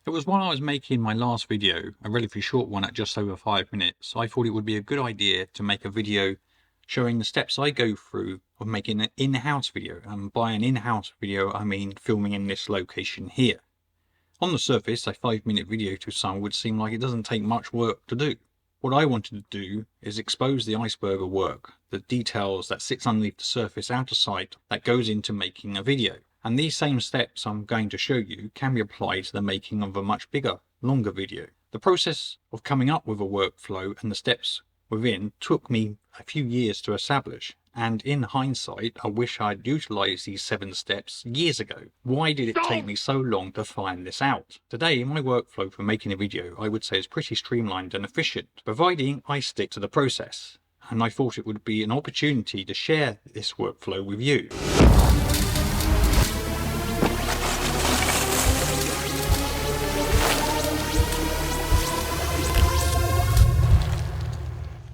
It was while I was making my last video, a relatively short one at just over 5 minutes, I thought it would be a good idea to make a video showing the steps I go through of making an in-house video. And by an in-house video, I mean filming in this location here. On the surface, a 5-minute video to some would seem like it doesn't take much work to do. What I wanted to do is expose the iceberg of work, the details that sits underneath the surface out of sight that goes into making a video. And these same steps I'm going to show you can be applied to the making of a much bigger, longer video. The process of coming up with a workflow and the steps within took me a few years to establish. And in hindsight, I wish I'd utilised these 7 steps years ago. Why did it take me so long to find this out? Today, my workflow for making a video, I would say, is pretty streamlined and efficient, providing I stick to the process. And I thought it would be an opportunity to share this workflow with you.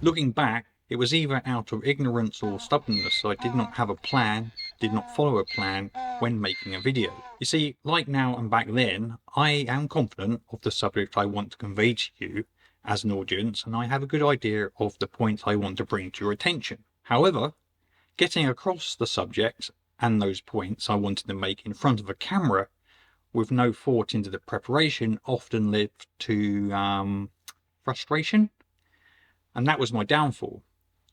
Looking back, it was either out of ignorance or stubbornness I did not have a plan, did not follow a plan when making a video. You see, like now and back then, I am confident of the subject I want to convey to you as an audience, and I have a good idea of the points I want to bring to your attention. However, getting across the subject and those points I wanted to make in front of a camera with no thought into the preparation often led to frustration. And that was my downfall.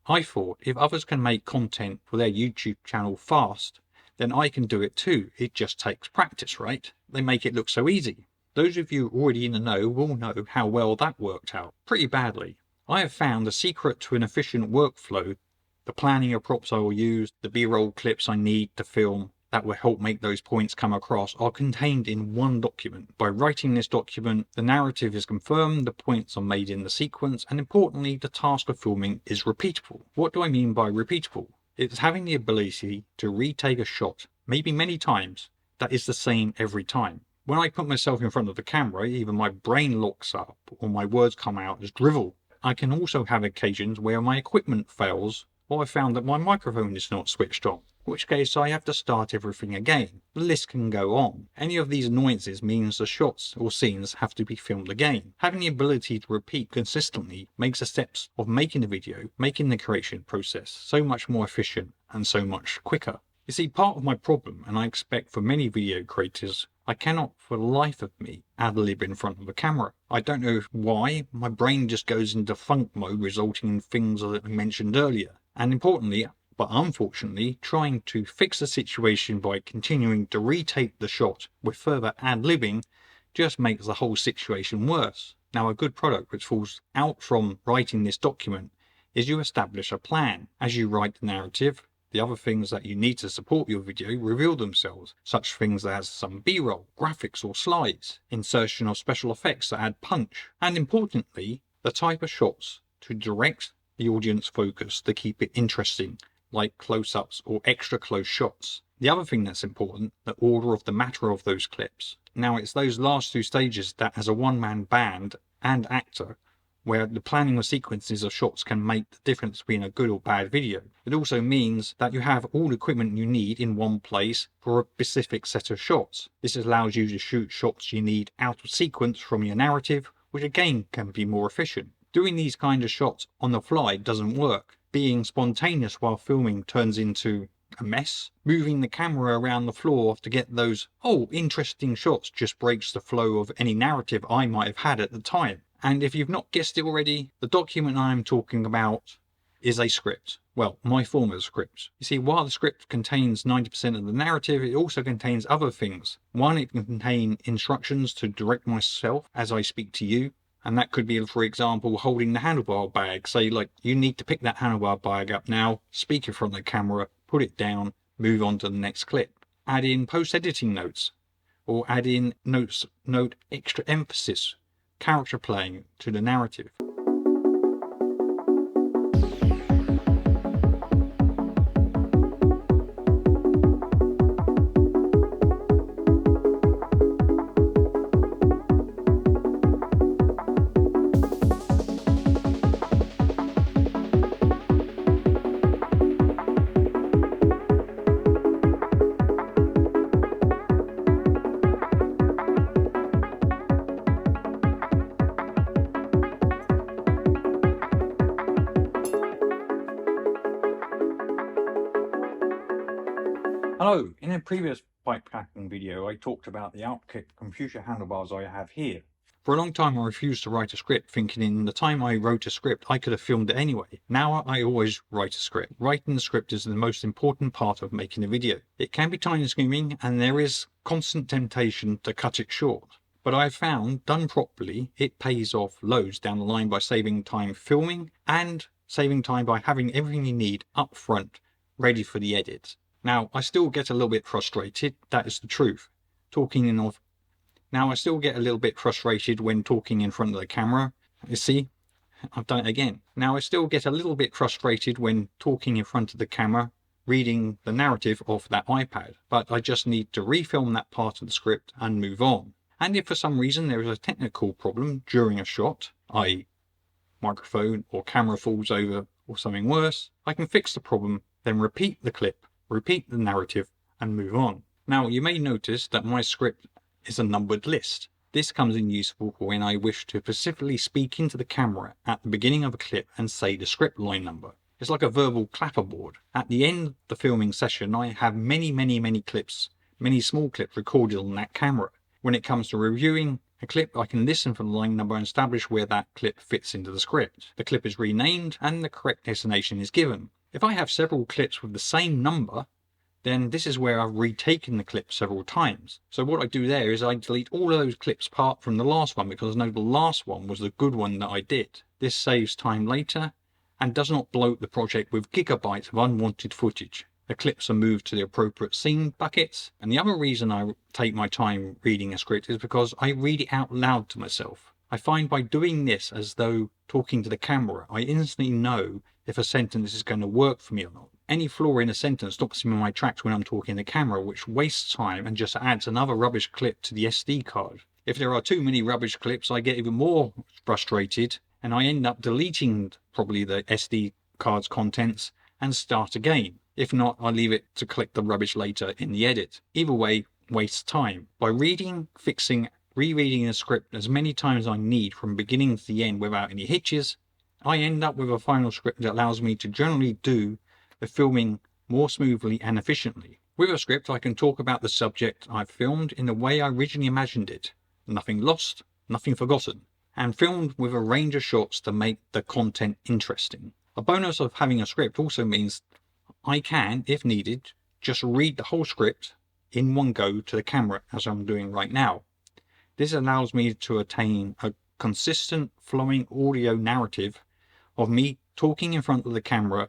I thought if others can make content for their YouTube channel fast, then I can do it too. It just takes practice, right? They make it look so easy. Those of you already in the know will know how well that worked out. Pretty badly. I have found the secret to an efficient workflow, the planning of props I will use, the B-roll clips I need to film that will help make those points come across are contained in one document. By writing this document, the narrative is confirmed, the points are made in the sequence, and importantly, the task of filming is repeatable. What do I mean by repeatable? It's having the ability to retake a shot, maybe many times, that is the same every time. When I put myself in front of the camera, either my brain locks up or my words come out as drivel. I can also have occasions where my equipment fails, or I found that my microphone is not switched on, in which case I have to start everything again. The list can go on. Any of these annoyances means the shots or scenes have to be filmed again. Having the ability to repeat consistently makes the steps of making a video, making the creation process so much more efficient and so much quicker. You see, part of my problem, and I expect for many video creators, I cannot for the life of me ad-lib in front of a camera. I don't know why, my brain just goes into funk mode, resulting in things that I mentioned earlier. And importantly, but unfortunately, trying to fix the situation by continuing to retake the shot with further ad-libbing just makes the whole situation worse. Now, a good product which falls out from writing this document is you establish a plan. As you write the narrative, the other things that you need to support your video reveal themselves, such things as some B-roll, graphics or slides, insertion of special effects that add punch, and importantly, the type of shots to direct the audience focus to keep it interesting, like close-ups or extra close shots. The other thing that's important, the order of the matter of those clips. Now, it's those last 2 stages that as a one-man band and actor, where the planning of sequences of shots can make the difference between a good or bad video. It also means that you have all the equipment you need in one place for a specific set of shots. This allows you to shoot shots you need out of sequence from your narrative, which again can be more efficient. Doing these kind of shots on the fly doesn't work. Being spontaneous while filming turns into a mess. Moving the camera around the floor to get those, interesting shots just breaks the flow of any narrative I might have had at the time. And if you've not guessed it already, the document I'm talking about is a script. Well, my form of script. You see, while the script contains 90% of the narrative, it also contains other things. One, it can contain instructions to direct myself as I speak to you. And that could be, for example, holding the handlebar bag. Say, like, you need to pick that handlebar bag up now, speak in front of the camera, put it down, move on to the next clip. Add in post-editing notes, or add in note extra emphasis, character playing to the narrative. Hello, in a previous bikepacking video I talked about the outkick computer handlebars I have here. For a long time I refused to write a script, thinking in the time I wrote a script I could have filmed it anyway. Now I always write a script. Writing the script is the most important part of making a video. It can be time consuming and there is constant temptation to cut it short. But I've found, done properly, it pays off loads down the line by saving time filming and saving time by having everything you need up front, ready for the edit. Now, I still get a little bit frustrated, that is the truth. I still get a little bit frustrated when talking in front of the camera. You see, I've done it again. Now, I still get a little bit frustrated when talking in front of the camera, reading the narrative off that iPad, but I just need to refilm that part of the script and move on. And if for some reason there is a technical problem during a shot, i.e. microphone or camera falls over or something worse, I can fix the problem, then repeat the clip, repeat the narrative and move on. Now you may notice that my script is a numbered list. This comes in useful for when I wish to specifically speak into the camera at the beginning of a clip and say the script line number. It's like a verbal clapperboard. At the end of the filming session I have many clips, many small clips recorded on that camera. When it comes to reviewing a clip, I can listen for the line number and establish where that clip fits into the script. The clip is renamed and the correct destination is given. If I have several clips with the same number, then this is where I've retaken the clip several times. So what I do there is I delete all of those clips apart from the last one because I know the last one was the good one that I did. This saves time later and does not bloat the project with gigabytes of unwanted footage. The clips are moved to the appropriate scene buckets. And the other reason I take my time reading a script is because I read it out loud to myself. I find by doing this as though talking to the camera, I instantly know if a sentence is going to work for me or not. Any flaw in a sentence stops me in my tracks when I'm talking to the camera, which wastes time and just adds another rubbish clip to the SD card. If there are too many rubbish clips, I get even more frustrated and I end up deleting probably the SD card's contents and start again. If not, I leave it to collect the rubbish later in the edit. Either way, wastes time. By reading, fixing, rereading a script as many times as I need from beginning to the end without any hitches, I end up with a final script that allows me to generally do the filming more smoothly and efficiently. With a script, I can talk about the subject I've filmed in the way I originally imagined it. Nothing lost, nothing forgotten, and filmed with a range of shots to make the content interesting. A bonus of having a script also means I can, if needed, just read the whole script in one go to the camera as I'm doing right now. This allows me to attain a consistent flowing audio narrative of me talking in front of the camera,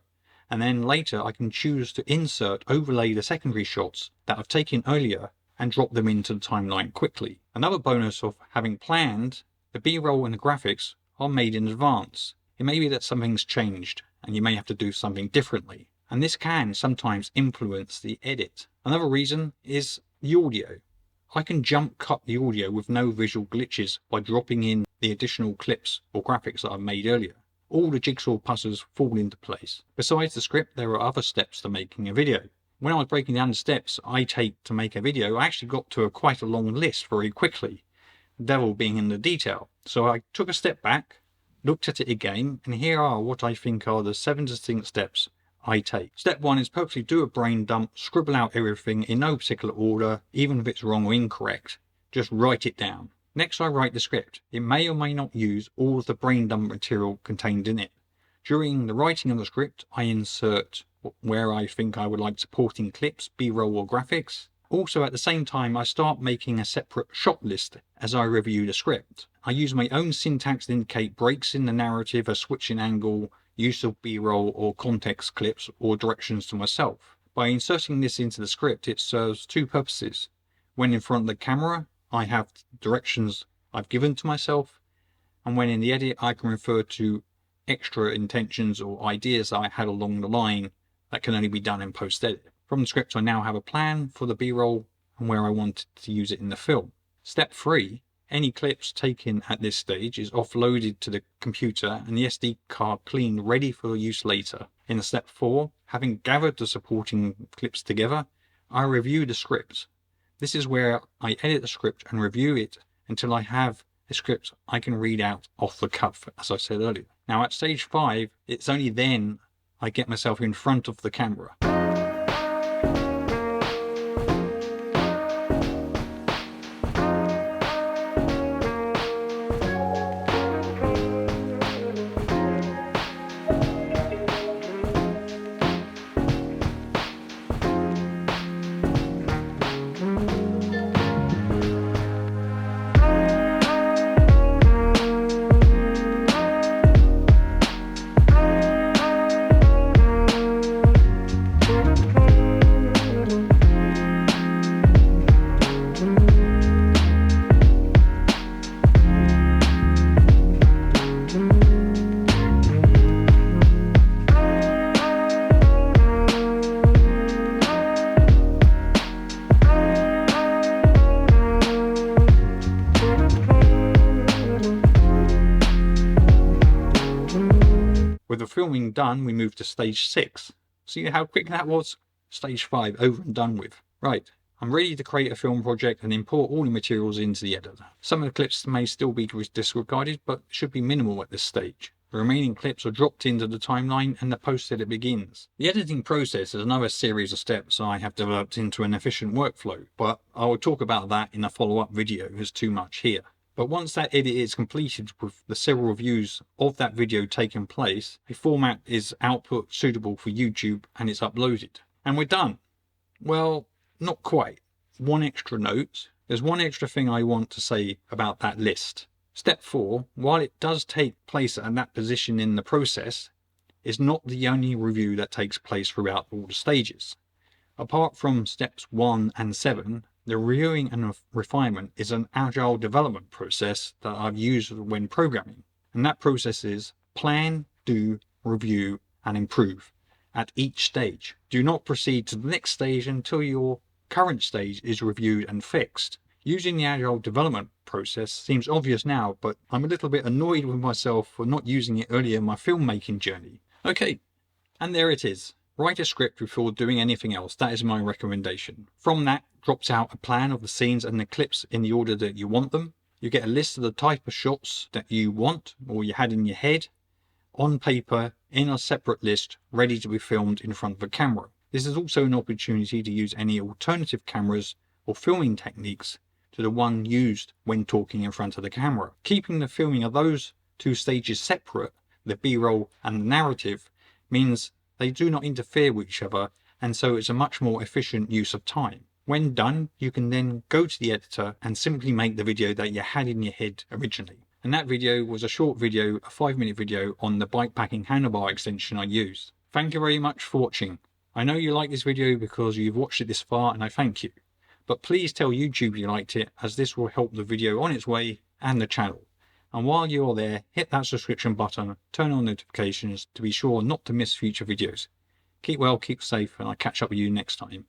and then later I can choose to overlay the secondary shots that I've taken earlier and drop them into the timeline quickly. Another bonus of having planned, the B-roll and the graphics are made in advance. It may be that something's changed and you may have to do something differently, and this can sometimes influence the edit. Another reason is the audio. I can jump cut the audio with no visual glitches by dropping in the additional clips or graphics that I've made earlier. All the jigsaw puzzles fall into place. Besides the script, there are other steps to making a video. When I was breaking down the steps I take to make a video, I actually got to quite a long list very quickly, the devil being in the detail. So I took a step back, looked at it again, and here are what I think are the 7 distinct steps I take. Step 1 is purposely do a brain dump, scribble out everything in no particular order, even if it's wrong or incorrect. Just write it down. Next I write the script. It may or may not use all of the brain dump material contained in it. During the writing of the script I insert where I think I would like supporting clips, B-roll or graphics. Also at the same time I start making a separate shot list as I review the script. I use my own syntax to indicate breaks in the narrative, a switch in angle, use of B-roll or context clips or directions to myself. By inserting this into the script it serves two purposes. When in front of the camera I have directions I've given to myself, and when in the edit I can refer to extra intentions or ideas I had along the line that can only be done in post-edit. From the script I now have a plan for the B-roll and where I want to use it in the film. Step 3. Any clips taken at this stage is offloaded to the computer and the SD card cleaned ready for use later. In step 4, having gathered the supporting clips together, I review the script. This is where I edit the script and review it until I have a script I can read out off the cuff, as I said earlier. Now at stage 5, it's only then I get myself in front of the camera. With the filming done, we move to stage 6. See how quick that was? Stage 5 over and done with. Right, I'm ready to create a film project and import all the materials into the editor. Some of the clips may still be disregarded, but should be minimal at this stage. The remaining clips are dropped into the timeline and the post-edit begins. The editing process is another series of steps I have developed into an efficient workflow, but I will talk about that in a follow-up video. There's too much here. But once that edit is completed with the several views of that video taking place, a format is output suitable for YouTube and it's uploaded. And we're done. Well, not quite. One extra note. There's one extra thing I want to say about that list. Step 4, while it does take place at that position in the process, is not the only review that takes place throughout all the stages. Apart from steps 1 and 7, the reviewing and refinement is an agile development process that I've used when programming. And that process is plan, do, review, and improve at each stage. Do not proceed to the next stage until your current stage is reviewed and fixed. Using the agile development process seems obvious now, but I'm a little bit annoyed with myself for not using it earlier in my filmmaking journey. Okay, and there it is. Write a script before doing anything else. That is my recommendation. From that drops out a plan of the scenes and the clips in the order that you want them. You get a list of the type of shots that you want or you had in your head on paper in a separate list ready to be filmed in front of a camera. This is also an opportunity to use any alternative cameras or filming techniques to the one used when talking in front of the camera. Keeping the filming of those two stages separate, the B-roll and the narrative, means they do not interfere with each other, and so it's a much more efficient use of time. When done, you can then go to the editor and simply make the video that you had in your head originally. And that video was a short video, a 5-minute video on the bikepacking handlebar extension I used. Thank you very much for watching. I know you like this video because you've watched it this far, and I thank you. But please tell YouTube you liked it, as this will help the video on its way and the channel. And while you're there, hit that subscription button, turn on notifications to be sure not to miss future videos. Keep well, keep safe, and I'll catch up with you next time.